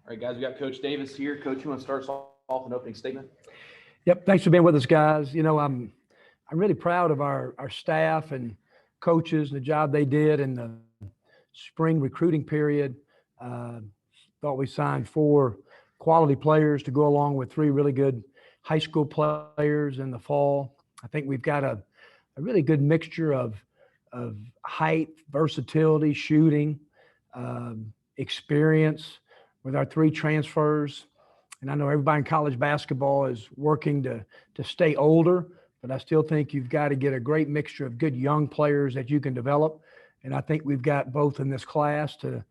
All right, guys, we got Coach Davis here. Coach, you want to start us off an opening statement? Yep. Thanks for being with us, guys. I'm really proud of our staff and coaches and the job they did in the spring recruiting period. Uh, Thought we signed 4 quality players to go along with 3 really good high school players in the fall. I think we've got a really good mixture of height, versatility, shooting, experience with our 3 transfers. And I know everybody in college basketball is working to stay older, but I still think you've got to get a great mixture of good young players that you can develop. And I think we've got both in this class to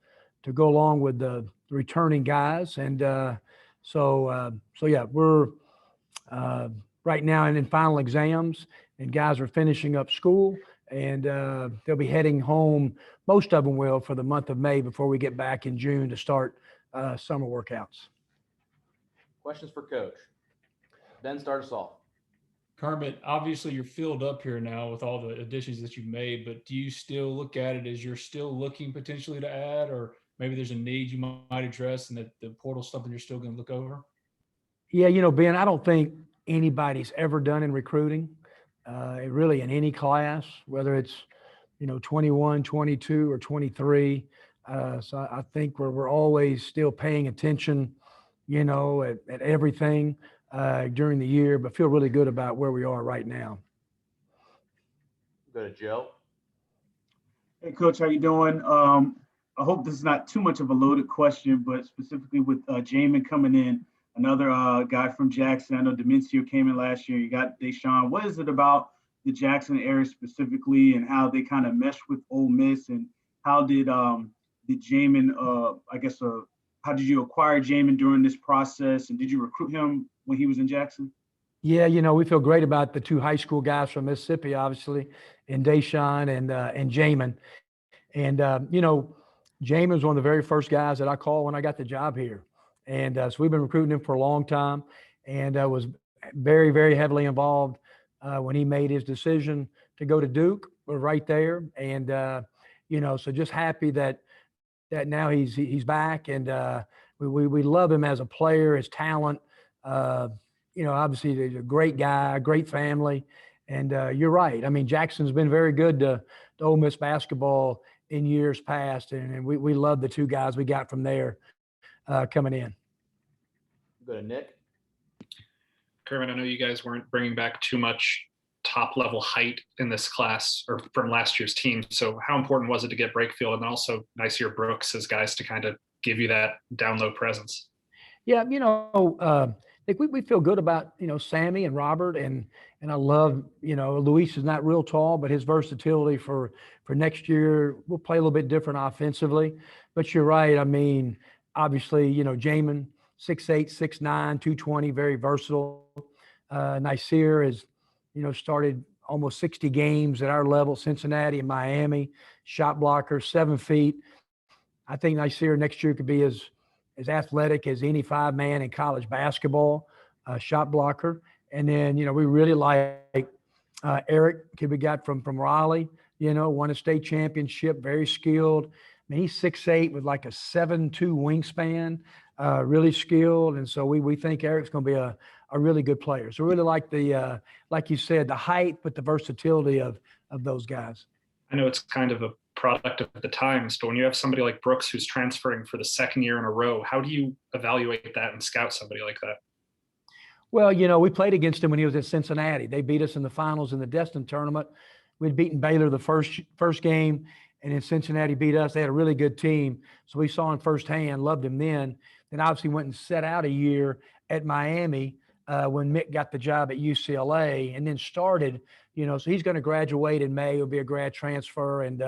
go along with the returning guys. And so yeah, we're right now in final exams, and guys are finishing up school, and they'll be heading home. Most of them will for the month of May before we get back in June to start summer workouts. Questions for Coach? Ben, start us off. Kermit, obviously you're filled up here now with all the additions that you've made, but do you still look at it as you're still looking potentially to add, or maybe there's a need you might address and that the portal's something you're still going to look over? Yeah, Ben, I don't think anybody's ever done in recruiting, really in any class, whether it's, 21, 22, or 23. So I think we're always still paying attention, at everything during the year, but feel really good about where we are right now. Go to Joe. Hey, Coach, how you doing? I hope this is not too much of a loaded question, but specifically with Jamin coming in, another guy from Jackson. I know Demencio came in last year. You got Deshaun. What is it about the Jackson area specifically, and how they kind of mesh with Ole Miss, and how did Jamin, how did you acquire Jamin during this process, and did you recruit him when he was in Jackson? Yeah, we feel great about the 2 high school guys from Mississippi, obviously, and Deshaun and Jamin. And Jamin was one of the very first guys that I called when I got the job here. And so we've been recruiting him for a long time, and was very, very heavily involved when he made his decision to go to Duke. We're right there. And, so just happy that now he's back, and we love him as a player, his talent. Obviously he's a great guy, great family. And you're right. I mean, Jackson's been very good to Ole Miss basketball in years past, and we love the 2 guys we got from there coming in. Go to Nick. Kermit, I know you guys weren't bringing back too much top-level height in this class or from last year's team. So how important was it to get Brakefield and also Niceer Brooks as guys to kind of give you that down-low presence? Yeah, I think we feel good about, Sammy and Robert, and I love, Luis is not real tall, but his versatility for next year, we'll play a little bit different offensively. But you're right. I mean, obviously, Jamin, 6'8", 6'9", 220, very versatile. Niceer has, started almost 60 games at our level, Cincinnati and Miami, shot blocker, 7 feet. I think Niceer next year could be as athletic as any 5-man in college basketball, shot blocker. And then, we really like Eric, kid we got from Raleigh, won a state championship, very skilled. I mean, he's 6'8" with like a 7'2" wingspan, really skilled. And so we think Eric's going to be a really good player. So really like the, like you said, the height, but the versatility of those guys. I know it's kind of a product of the times, but when you have somebody like Brooks who's transferring for the 2nd year in a row, how do you evaluate that and scout somebody like that? Well, we played against him when he was at Cincinnati. They beat us in the finals in the Destin tournament. We'd beaten Baylor the first game, and then Cincinnati beat us. They had a really good team. So we saw him firsthand, loved him then. Then obviously went and set out a year at Miami when Mick got the job at UCLA, and then started, so he's going to graduate in May. He'll be a grad transfer. And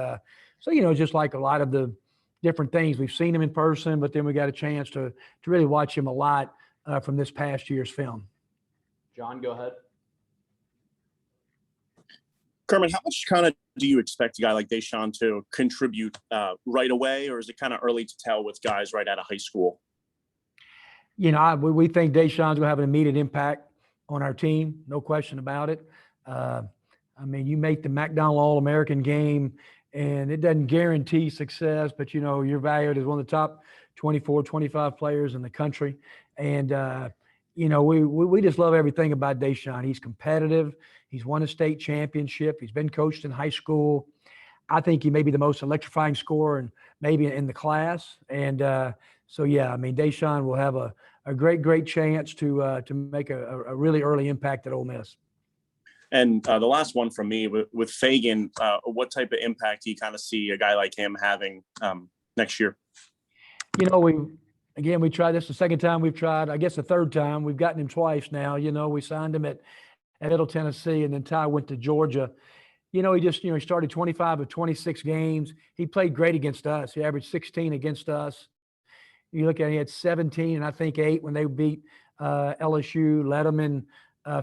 so, just like a lot of the different things, we've seen him in person, but then we got a chance to really watch him a lot from this past year's film. John, go ahead. Kermit, how much kind of do you expect a guy like Deshaun to contribute right away, or is it kind of early to tell with guys right out of high school? We think Deshaun's going to have an immediate impact on our team, no question about it. I mean, you make the McDonald All-American game and it doesn't guarantee success, but you're valued as one of the top 24, 25 players in the country. And, we just love everything about Deshaun. He's competitive. He's won a state championship. He's been coached in high school. I think he may be the most electrifying scorer and maybe in the class. And so, yeah, I mean, Deshaun will have a great chance to make a really early impact at Ole Miss. And the last one from me with Fagan, what type of impact do you kind of see a guy like him having next year? We tried this the second time we've tried, I guess the third time. We've gotten him twice now. We signed him at Middle Tennessee, and then Ty went to Georgia. He started 25 of 26 games. He played great against us. He averaged 16 against us. You look at it, he had 17 and I think 8 when they beat LSU, led them in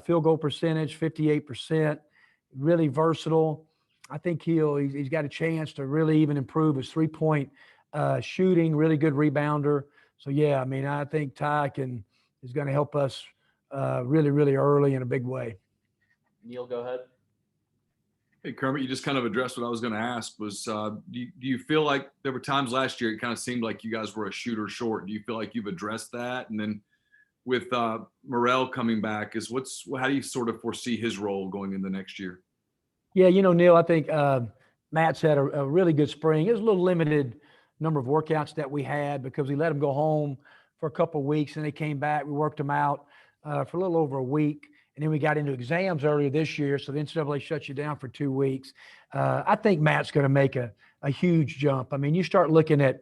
field goal percentage, 58%, really versatile. I think he's got a chance to really even improve his 3-point shooting, really good rebounder. So, yeah, I mean, I think Ty is going to help us really, really early in a big way. Neil, go ahead. Hey, Kermit, you just kind of addressed what I was going to ask was, do you feel like there were times last year it kind of seemed like you guys were a shooter short? Do you feel like you've addressed that? And then with Morrell coming back, how do you sort of foresee his role going into next year? Yeah, Neil, I think Matt's had a really good spring. It was a little limited number of workouts that we had because we let them go home for a couple of weeks and they came back. We worked them out for a little over a week. And then we got into exams earlier this year. So the NCAA shuts you down for 2 weeks. I think Matt's going to make a huge jump. I mean, you start looking at,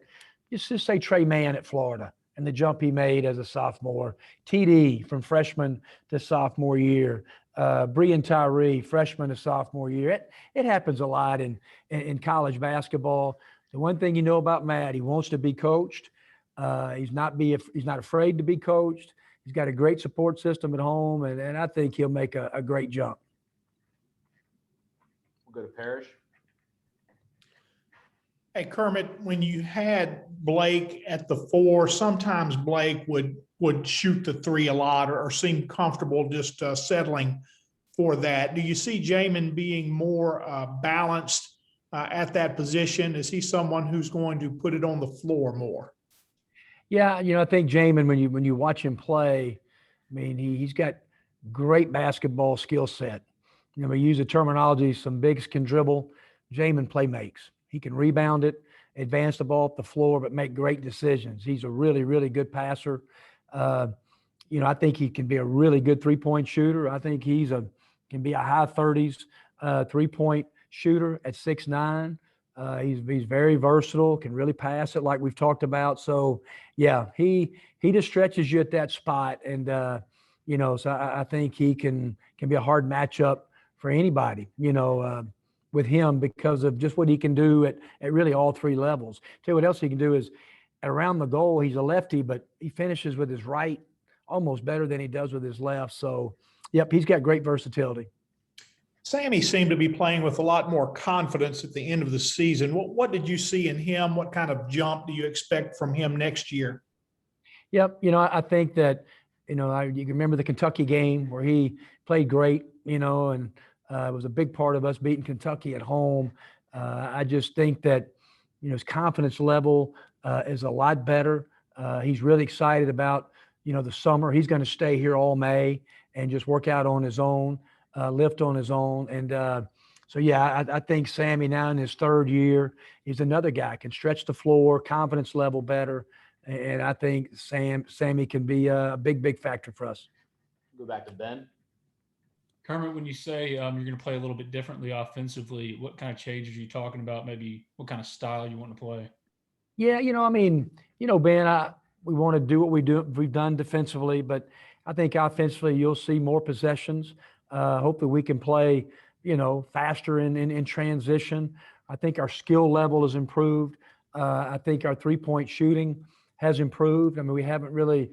just say Trey Mann at Florida and the jump he made as a sophomore. TD from freshman to sophomore year. Breein Tyree, freshman to sophomore year. It happens a lot in college basketball. The one thing you know about Matt, he wants to be coached. He's not afraid to be coached. He's got a great support system at home, and I think he'll make a great jump. We'll go to Parrish. Hey, Kermit, when you had Blake at the 4, sometimes Blake would shoot the 3 a lot or seem comfortable just settling for that. Do you see Jamin being more balanced at that position? Is he someone who's going to put it on the floor more? Yeah, I think Jamin, when you watch him play, I mean, he's got great basketball skill set. We use the terminology, some bigs can dribble. Jamin play makes. He can rebound it, advance the ball up the floor, but make great decisions. He's a really, really good passer. I think he can be a really good 3-point shooter. I think can be a high 30s 3-point shooter at 6'9". He's very versatile, can really pass it like we've talked about. So, yeah, he just stretches you at that spot. And, so I think he can be a hard matchup for anybody, with him because of just what he can do at really all 3 levels. Tell you what else he can do is around the goal, he's a lefty, but he finishes with his right almost better than he does with his left. So, yep, he's got great versatility. Sammy seemed to be playing with a lot more confidence at the end of the season. What did you see in him? What kind of jump do you expect from him next year? Yep. I think that, you can remember the Kentucky game where he played great, and it was a big part of us beating Kentucky at home. I just think that, his confidence level is a lot better. He's really excited about, the summer. He's going to stay here all May and just work out on his own. Lift on his own. And so, yeah, I think Sammy now in his 3rd year is another guy, can stretch the floor, confidence level better. And I think Sammy can be a big factor for us. Go back to Ben. Kermit, when you say you're going to play a little bit differently offensively, what kind of changes are you talking about? Maybe what kind of style you want to play? Yeah, Ben, we want to do what we've done defensively, but I think offensively you'll see more possessions. Hopefully we can play, faster in transition. I think our skill level has improved. I think our 3-point shooting has improved. I mean, we haven't really,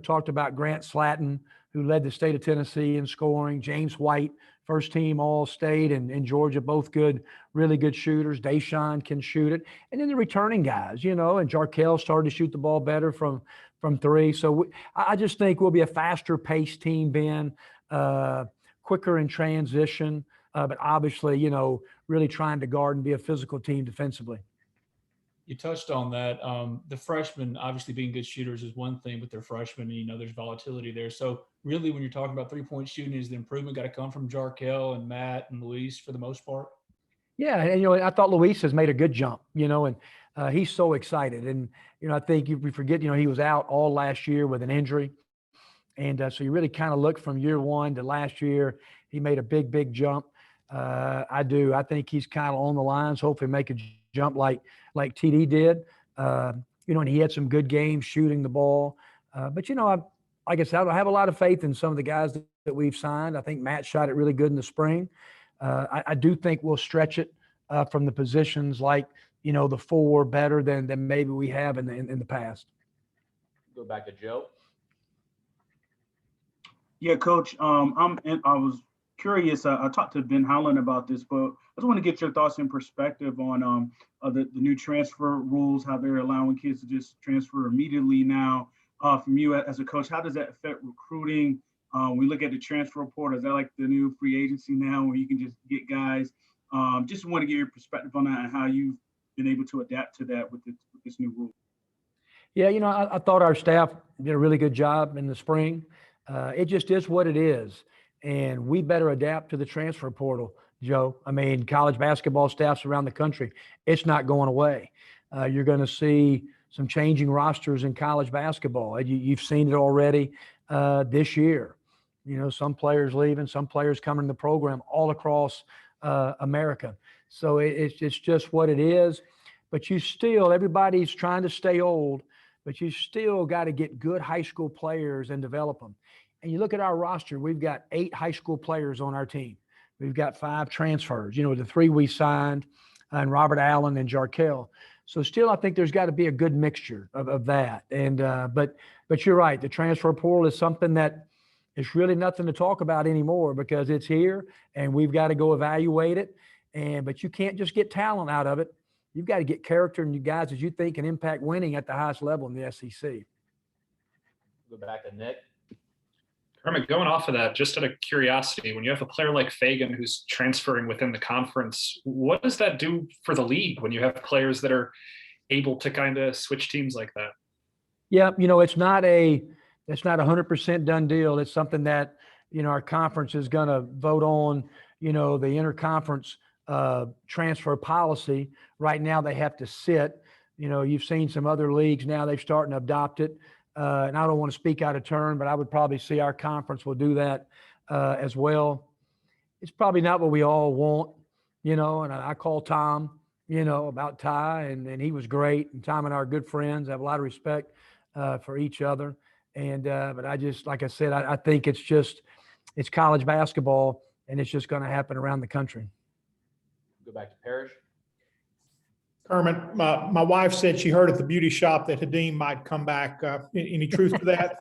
talked about Grant Slatton, who led the state of Tennessee in scoring. James White, first team All-State, and Georgia, both really good shooters. Deshaun can shoot it. And then the returning guys, and Jarkel started to shoot the ball better from 3. So I just think we'll be a faster paced team, Ben. Quicker in transition, but obviously, really trying to guard and be a physical team defensively. You touched on that. The freshmen obviously being good shooters is one thing, but they're freshmen, and there's volatility there. So really, when you're talking about 3-point shooting, is the improvement got to come from Jarkel and Matt and Luis for the most part? Yeah, and I thought Luis has made a good jump, and he's so excited. And I think we forget, he was out all last year with an injury, and so you really kind of look from year one to last year. He made a big jump. I do. I think he's kind of on the lines. Hopefully, make a jump like TD did. And he had some good games shooting the ball. But like I said, I have a lot of faith in some of the guys that we've signed. I think Matt shot it really good in the spring. I do think we'll stretch it from the positions like the 4 better than maybe we have in the past. Go back to Joe. Yeah, Coach. I was curious. I talked to Ben Howland about this, but I just want to get your thoughts and perspective on the new transfer rules, how they're allowing kids to just transfer immediately now. From you as a coach, how does that affect recruiting? We look at the transfer report. Is that like the new free agency now, where you can just get guys? Just want to get your perspective on that and how you've been able to adapt to that with this new rule. Yeah, I thought our staff did a really good job in the spring. It just is what it is. And we better adapt to the transfer portal, Joe. I mean, college basketball staffs around the country, it's not going away. You're going to see some changing rosters in college basketball. You've seen it already this year. Some players leaving, some players coming in the program all across America. So it's just what it is. But everybody's trying to stay old, but you still got to get good high school players and develop them. And you look at our roster, we've got 8 high school players on our team. We've got 5 transfers, the 3 we signed, and Robert Allen and Jarkel. So still, I think there's got to be a good mixture of that. And but you're right, the transfer portal is something that is really nothing to talk about anymore because it's here and we've got to go evaluate it. But you can't just get talent out of it. You've got to get character and you guys that you think can impact winning at the highest level in the SEC. Go back to Nick. Kermit, going off of that, just out of curiosity, when you have a player like Fagan who's transferring within the conference, what does that do for the league when you have players that are able to kind of switch teams like that? Yeah, it's not 100% done deal. It's something that, our conference is going to vote on, the interconference transfer policy. Right now they have to sit. You've seen some other leagues now, they've started to adopt it. And I don't want to speak out of turn, but I would probably see our conference will do that as well. It's probably not what we all want, and I call Tom, about Ty, and he was great. And Tom and I are good friends. I have a lot of respect for each other. And but I just, like I said, I think it's college basketball, and it's just going to happen around the country. Go back to Parrish. Kermit, my wife said she heard at the beauty shop that Hadim might come back. Any truth to that?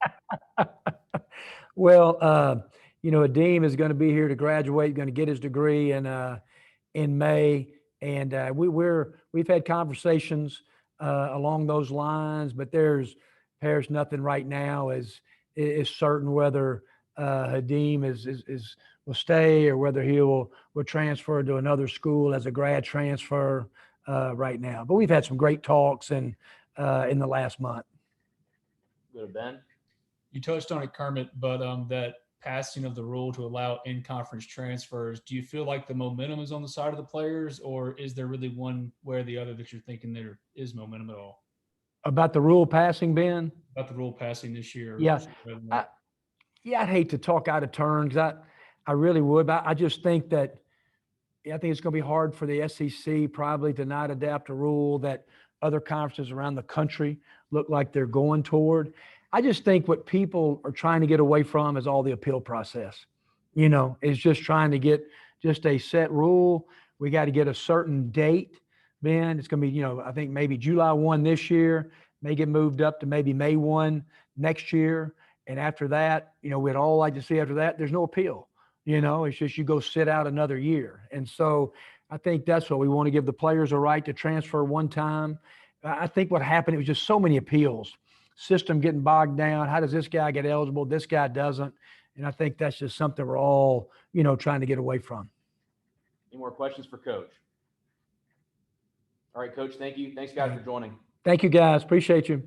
Well, Hadim is going to be here to graduate, going to get his degree in May, and we've had conversations along those lines, but there's nothing right now is certain whether Hadim will stay or whether he will transfer to another school as a grad transfer. Right now, but we've had some great talks in the last month. Go to Ben. You touched on it, Kermit, but that passing of the rule to allow in-conference transfers, do you feel like the momentum is on the side of the players, or is there really one way or the other that you're thinking there is momentum at all? About the rule passing, Ben? About the rule passing this year? Yeah. I'd hate to talk out of turn because I really would, but I just think that I think it's going to be hard for the SEC probably to not adapt a rule that other conferences around the country look like they're going toward. I just think what people are trying to get away from is all the appeal process. Is just trying to get just a set rule. We got to get a certain date. Ben, it's going to be, I think maybe July 1 this year, may get moved up to maybe May 1 next year. And after that, we'd all like to see after that, there's no appeal. It's just you go sit out another year. And so I think that's what we want to give the players a right to transfer one time. I think what happened, it was just so many appeals, system getting bogged down. How does this guy get eligible? This guy doesn't. And I think that's just something we're all, trying to get away from. Any more questions for Coach? All right, Coach, thank you. Thanks, guys, for joining. Thank you, guys. Appreciate you.